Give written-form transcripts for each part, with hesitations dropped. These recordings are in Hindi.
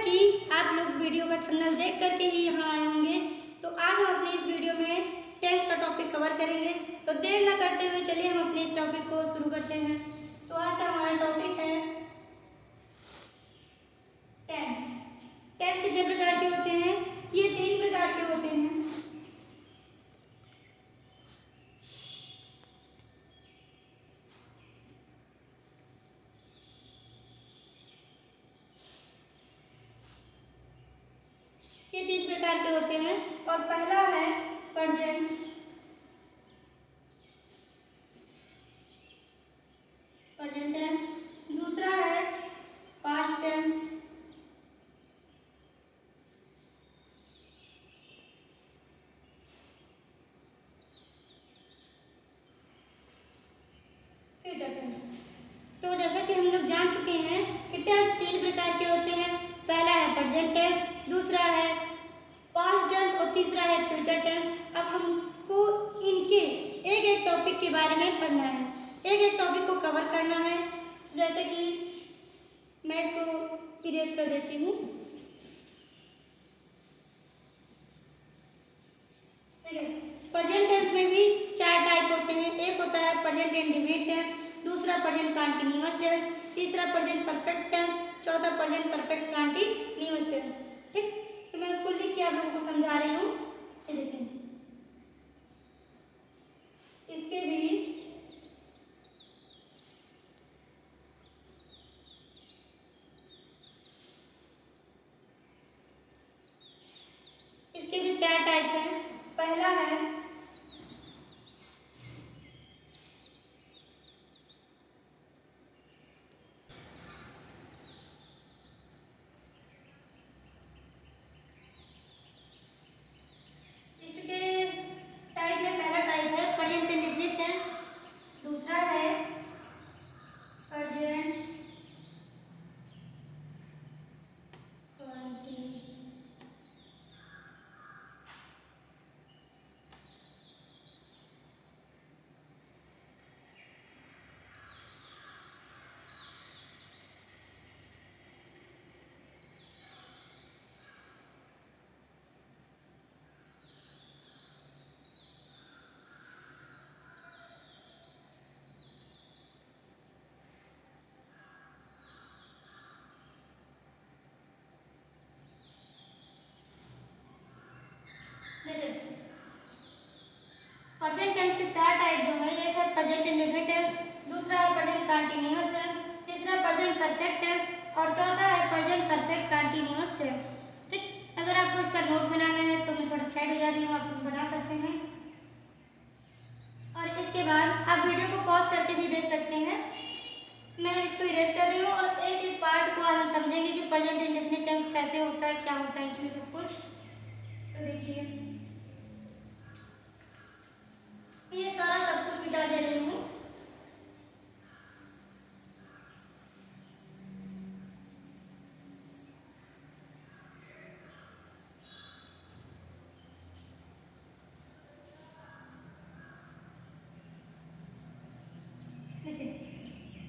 कि आप लोग वीडियो का थंबनेल देख करके ही यहाँ आए होंगे, तो आज हम अपने इस वीडियो में टेंस का टॉपिक कवर करेंगे। तो देर न करते हुए चलिए हम अपने इस टॉपिक को शुरू करते हैं। तो आज का हमारा टॉपिक है टेंस। टेंस कितने प्रकार के होते हैं? ये 3 प्रकार के होते हैं। ये 3 प्रकार के होते हैं और पहला है प्रेजेंट, प्रेजेंट टेंस। दूसरा है पास्ट टेंस, फ्यूचर टेंस। तो जैसा कि हम लोग जान चुके हैं कि टेंस 3 प्रकार के होते हैं। पहला है प्रेजेंट टेंस, दूसरा है पास्ट टेंस और तीसरा है फ्यूचर टेंस। अब हमको इनके एक एक टॉपिक के बारे में पढ़ना है, एक एक टॉपिक को कवर करना है। जैसे कि मैं इसको इरेज कर देती हूँ। प्रेजेंट टेंस में भी 4 टाइप होते हैं। एक होता है प्रेजेंट इंडेफिनिट टेंस, दूसरा प्रेजेंट कंटीन्यूअस टेंस, तीसरा प्रेजेंट परफेक्ट टेंस, चौथा प्रेजेंट परफेक्ट कंटीन्यूअस टेंस। ठीक, तो मैं उसको लिख के आप लोगों को समझा रही हूँ। ये देखें, इसके भी इसके भी 4 टाइप हैं। पहला है दूसरा है प्रेजेंट प्रेजेंट टेंस के 4 टाइप जो है, एक है प्रेजेंट इंडेफिनिट टेंस, दूसरा है प्रेजेंट कंटीन्यूअस टेंस, तीसरा प्रेजेंट परफेक्ट टेंस और चौथा है प्रेजेंट परफेक्ट कंटीन्यूअस टेंस। ठीक, अगर आपको इसका नोट बनाना है तो मैं थोड़ा स्लाइड हो जा रही हूँ, आप बना सकते हैं। और इसके बाद आप वीडियो को पॉज करके भी देख सकते हैं। मैं इसको इरेज कर रही हूँ और एक एक पार्ट को आज हम समझेंगे कि प्रेजेंट इंडेफिनिट टेंस कैसे होता है, क्या होता है इसमें सब कुछ। तो देखिए, ये सारा सब कुछ मिटा दे रही हूँ।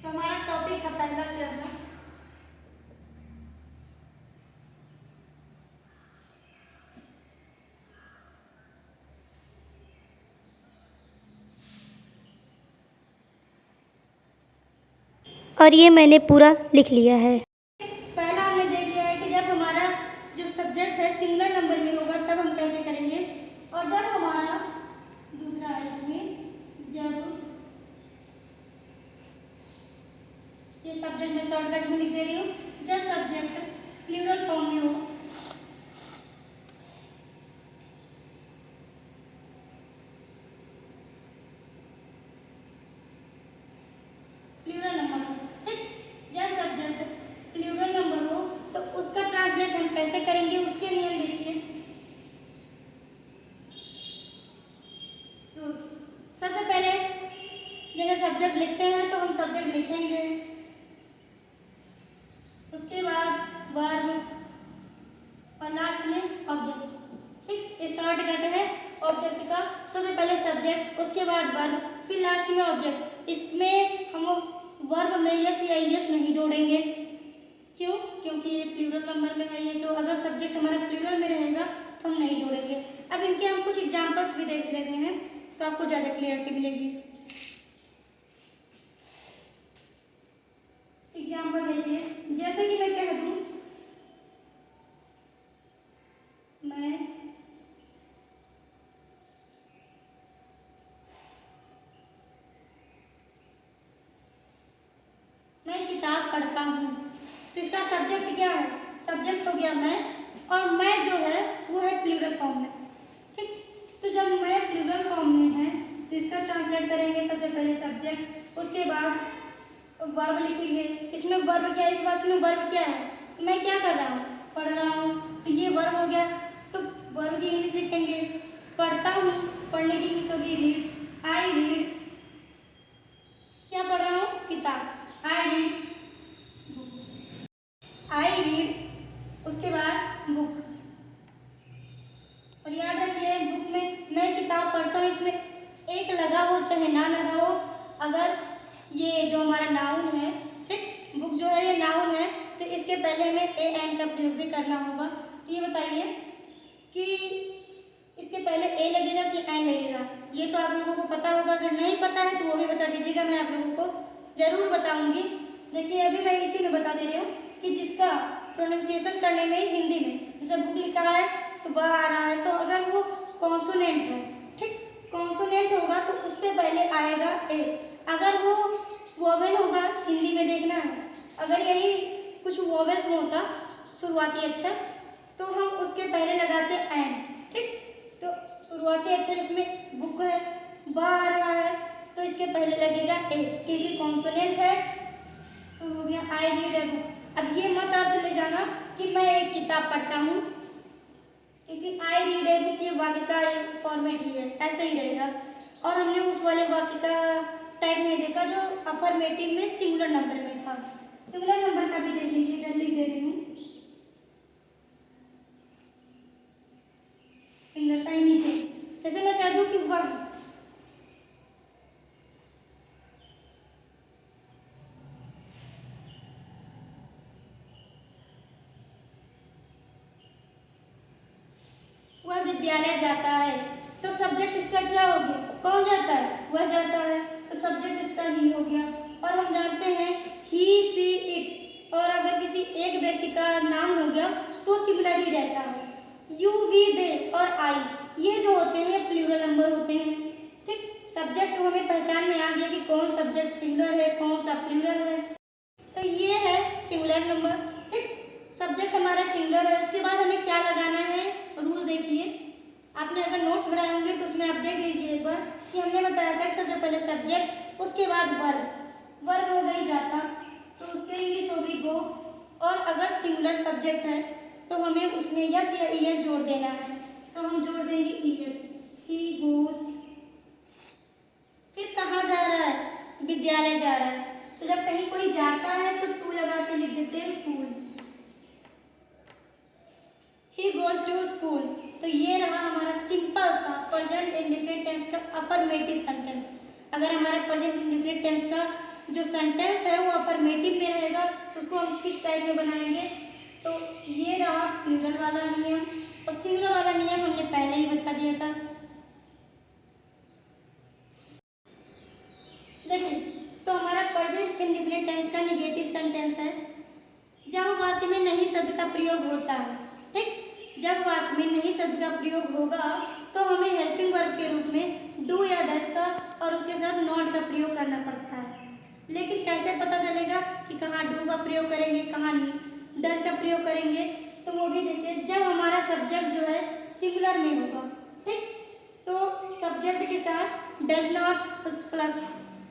तो हमारा टॉपिक है पहला क्या था? और ये मैंने पूरा लिख लिया है। पहला हमने देख लिया है कि जब हमारा जो सब्जेक्ट है सिंगुलर नंबर में होगा तब हम कैसे करेंगे, और जब हमारा दूसरा है इसमें जब ये सब्जेक्ट में शॉर्टकट में लिख दे रही हूँ, जब सब्जेक्ट प्लूरल फॉर्म में हो, प्लूरल नंबर हो। ठीक, जब सब्जेक्ट प्लूरल नंबर हो तो उसका ट्रांसलेट हम कैसे करेंगे, उसके नियम देखिए। रूल्स, सबसे पहले जैसे सब्जेक्ट लिखते हैं तो हम सब्जेक्ट लिखेंगे, उसके बाद वर्ब और लास्ट में ऑब्जेक्ट। ठीक, ये शॉर्टकट है ऑब्जेक्ट का। सबसे पहले सब्जेक्ट, उसके बाद वर्ब, फिर लास्ट में ऑब्जेक्ट। इसमें हम वर्ब में यस या यस नहीं जोड़ेंगे। क्यों? क्योंकि क्योंकि ये प्लूरल नंबर में है, ये जो अगर सब्जेक्ट हमारा प्लूरल में रहेगा तो हम नहीं जोड़ेंगे। अब इनके हम कुछ एग्जाम्पल्स भी देख लेते हैं तो आपको ज़्यादा क्लियरिटी मिलेगी। एग्जाम्पल देखिए, जैसे कि मैं कह दूँ मैं किताब पढ़ता हूँ, तो इसका सब्जेक्ट क्या है? सब्जेक्ट हो गया मैं, और मैं जो है वो है प्लूरल फॉर्म में। ठीक, तो जब मैं प्लूरल फॉर्म में है तो इसका ट्रांसलेट करेंगे सबसे पहले सब्जेक्ट, उसके बाद वर्ब लिखेंगे। इसमें वर्ब क्या है? इस वाक्य में वर्ब क्या है? मैं क्या कर रहा हूँ? पढ़ रहा हूँ, तो ये वर्ब हो गया। तो वर्ब की इंग्लिश लिखेंगे, पढ़ता हूँ, पढ़ने की इंग्लिश होगी रीड। आई रीड, क्या पढ़ रहा हूँ? किताब। आई रीड, उसके बाद बुक। और याद रखिए बुक में मैं किताब पढ़ता हूँ, इसमें एक लगा हो चाहे ना लगा हो, अगर ये जो हमारा नाउन है, ठीक, बुक जो है ये नाउन है, तो इसके पहले हमें ए एन का प्रयोग भी करना होगा। तो ये बताइए कि इसके पहले ए लगेगा कि एन लगेगा? ये तो आप लोगों को पता होगा, अगर नहीं पता है तो वो भी बता दीजिएगा, मैं आप लोगों को जरूर बताऊंगी। देखिए अभी मैं इसी में बता दे रही हूँ कि जिसका प्रोनाउंसिएशन करने में हिंदी में जैसे बुक लिखा है तो ब आ रहा है, तो अगर वो कॉन्सोनेंट है, ठीक, कॉन्सोनेंट होगा तो उससे पहले आएगा ए। अगर वो वोवेल होगा, हिंदी में देखना है, अगर यही कुछ वोवेल्स में होता शुरुआती अक्षर तो हम उसके पहले लगाते एन। ठीक, तो शुरुआती अक्षर इसमें बुक है, ब आ रहा है, तो इसके पहले लगेगा ए, क्योंकि कॉन्सोनेंट है, तो हो गया आई रीड ए बुक। अब ये मत अर्थ ले जाना कि मैं एक किताब पढ़ता हूँ, क्योंकि आई रीड ए बुक ये वाक्य का फॉर्मेट ही है, ऐसे ही रहेगा। और हमने उस वाले वाक्य का टाइप नहीं देखा जो अफर्मेटिव में सिंगुलर नंबर में था। सिंगुलर नंबर का भी देख लीजिए, इधर लिख दे रही हूँ, सिंगुलर का ही नीचे। जैसे मैं कह दूँ कि वह, वह विद्यालय जाता है, तो सब्जेक्ट इसका क्या हो गया? कौन जाता है? वह जाता है, तो सब्जेक्ट इसका ही हो गया। और हम जानते हैं ही सी इट, और अगर किसी एक व्यक्ति का नाम हो गया तो सिंगुलर ही रहता है। यू वी दे और आई, ये जो होते हैं ये प्लूरल नंबर होते हैं। ठीक, सब्जेक्ट को हमें पहचान में आ गया कि कौन सब्जेक्ट सिंगुलर है, कौन सा प्लूरल है। तो ये है सिंगुलर नंबर। ठीक, सब्जेक्ट हमारा सिंगुलर है। उसके बाद हमें क्या लगाना है? रूल देखिए, आपने अगर नोट्स बनाए होंगे तो उसमें आप देख लीजिए एक बार कि हमने बताया था कि सबसे पहले सब्जेक्ट, उसके बाद वर्ब। वर्ब हो गई जाता, तो उसके इंग्लिश हो गई गो, और अगर सिंगुलर सब्जेक्ट है तो हमें उसमें यस या ईएस जोड़ देना है, तो हम जोड़ देंगे ईएस, ही गोज। फिर कहाँ जा रहा है? विद्यालय जा रहा है, तो जब कहीं कोई जाता है तो टू लगा के लिख देते हैं school, he goes to school. तो ये रहा हमारा सिंपल सा प्रेजेंट इंडिफरेंट टेंस का अफर्मेटिव सेंटेंस। अगर हमारे प्रेजेंट इंडिफरेंट टेंस का जो सेंटेंस है वो अफर्मेटिव में रहेगा तो उसको हम किस टाइप में बनाएंगे? तो ये रहा प्लूरल वाला नियम, और सिंगुलर वाला नियम हमने पहले ही बता दिया था। देखिए, तो हमारा प्रेजेंट इंडिफरेंट टेंस का नेगेटिव सेंटेंस है जब वाक्य में नहीं शब्द का प्रयोग होता है। ठीक, जब वाक्य में नहीं शब्द का प्रयोग होगा तो हमें हेल्पिंग वर्ब के रूप में डू या डज का और उसके साथ नॉट का प्रयोग करना पड़ता है। लेकिन कैसे पता चलेगा कि कहाँ डू का प्रयोग करेंगे, कहाँ डज का प्रयोग करेंगे? तो वो भी देखिए, जब हमारा सब्जेक्ट जो है सिंगुलर में होगा, ठीक, तो सब्जेक्ट के साथ डज नॉट प्लस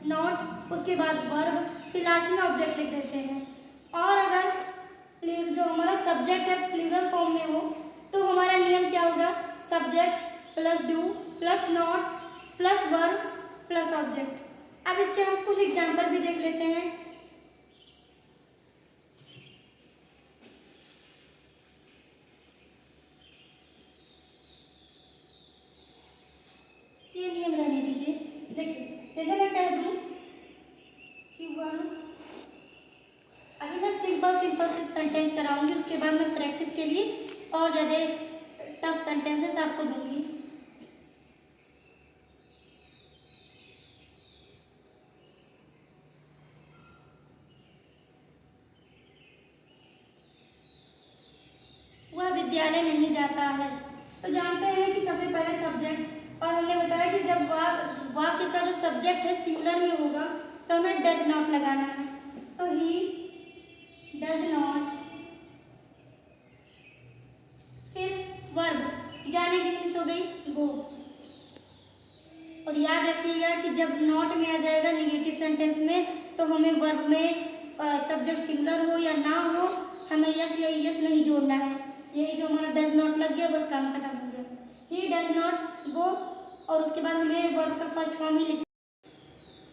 नॉट, उसके बाद वर्ब, फिर लास्ट में ऑब्जेक्ट लिख देते हैं। और अगर जो हमारा सब्जेक्ट है प्लूरल फॉर्म में हो तो हमारा नियम क्या होगा? Subject plus do plus not plus verb plus object. अब इसके हम कुछ एग्जाम्पल भी देख लेते हैं। ये नियम रहने दीजिए। देखिए, जैसे मैं कह दूं कि वह, अभी मैं सिंपल सिंपल सेंटेंस कराऊंगी। उसके बाद मैं प्रैक्टिस के लिए और ज़्यादा टफ सेंटेंसेस आपको दूंगी। वह विद्यालय नहीं जाता है। तो जानते हैं कि सबसे पहले सब्जेक्ट, और हमने बताया कि जब वाक्य का जो सब्जेक्ट है सिंगुलर में होगा तो हमें डज नॉट लगाना है। तो ही डज नॉट, फिर वर्ब, जाने की इंग्लिश हो गई गो। और याद रखिएगा कि जब नॉट में आ जाएगा निगेटिव सेंटेंस में तो हमें वर्ब में सब्जेक्ट सिंगुलर हो या ना हो हमें यस या यस नहीं जोड़ना है। यही जो हमारा डज नॉट लग गया बस काम खत्म हो गया। ही डज नॉट गो, और उसके बाद हमें वर्ब का फर्स्ट फॉर्म ही लिख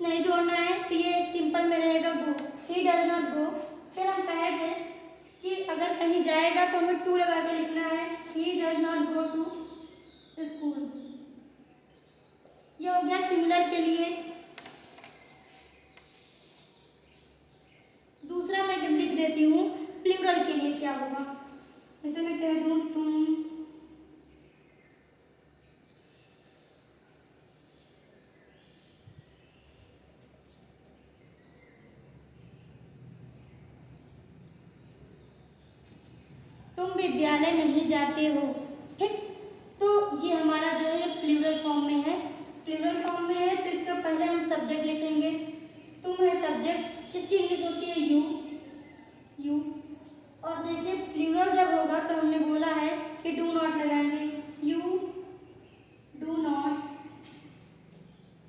नहीं जोड़ना है, तो ये सिंपल में रहेगा गो। ही डज नॉट गो। फिर हम कहे थे कि अगर कहीं जाएगा तो हमें टू लगा के लिखना है। He does not go to school. ये हो गया सिंगुलर के लिए। दूसरा मैं लिख देती हूँ प्लूरल के लिए क्या होगा। जैसे मैं कह दूँ तुम विद्यालय नहीं जाते हो, ठीक। तो ये हमारा जो है प्लूरल फॉर्म में है। प्लूरल फॉर्म में है तो इसका पहले हम सब्जेक्ट लिखेंगे। तुम है सब्जेक्ट, इसकी इंग्लिश होती है यू, यू। और देखिए प्लूरल जब होगा तो हमने बोला है कि डू नॉट लगाएंगे। यू डू नॉट,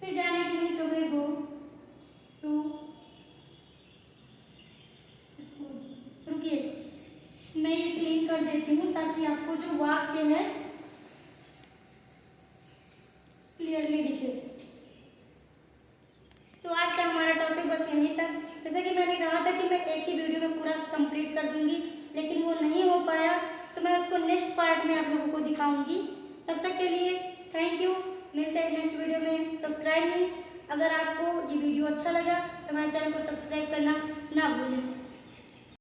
फिर जाने की इंग्लिश हो गई गो टू स्कूल। रुकिए मैं ये क्लीन कर देती हूँ ताकि आपको जो वाक्य है क्लियरली दिखे। तो आज का हमारा टॉपिक बस यहीं तक। जैसे कि मैंने कहा था कि मैं एक ही वीडियो में पूरा कंप्लीट कर दूंगी, लेकिन वो नहीं हो पाया, तो मैं उसको नेक्स्ट पार्ट में आप लोगों को दिखाऊंगी। तब तक के लिए थैंक यू। मिलते हैं नेक्स्ट वीडियो में। सब्सक्राइब नहीं, अगर आपको ये वीडियो अच्छा लगा तो हमारे चैनल को सब्सक्राइब करना ना भूलें।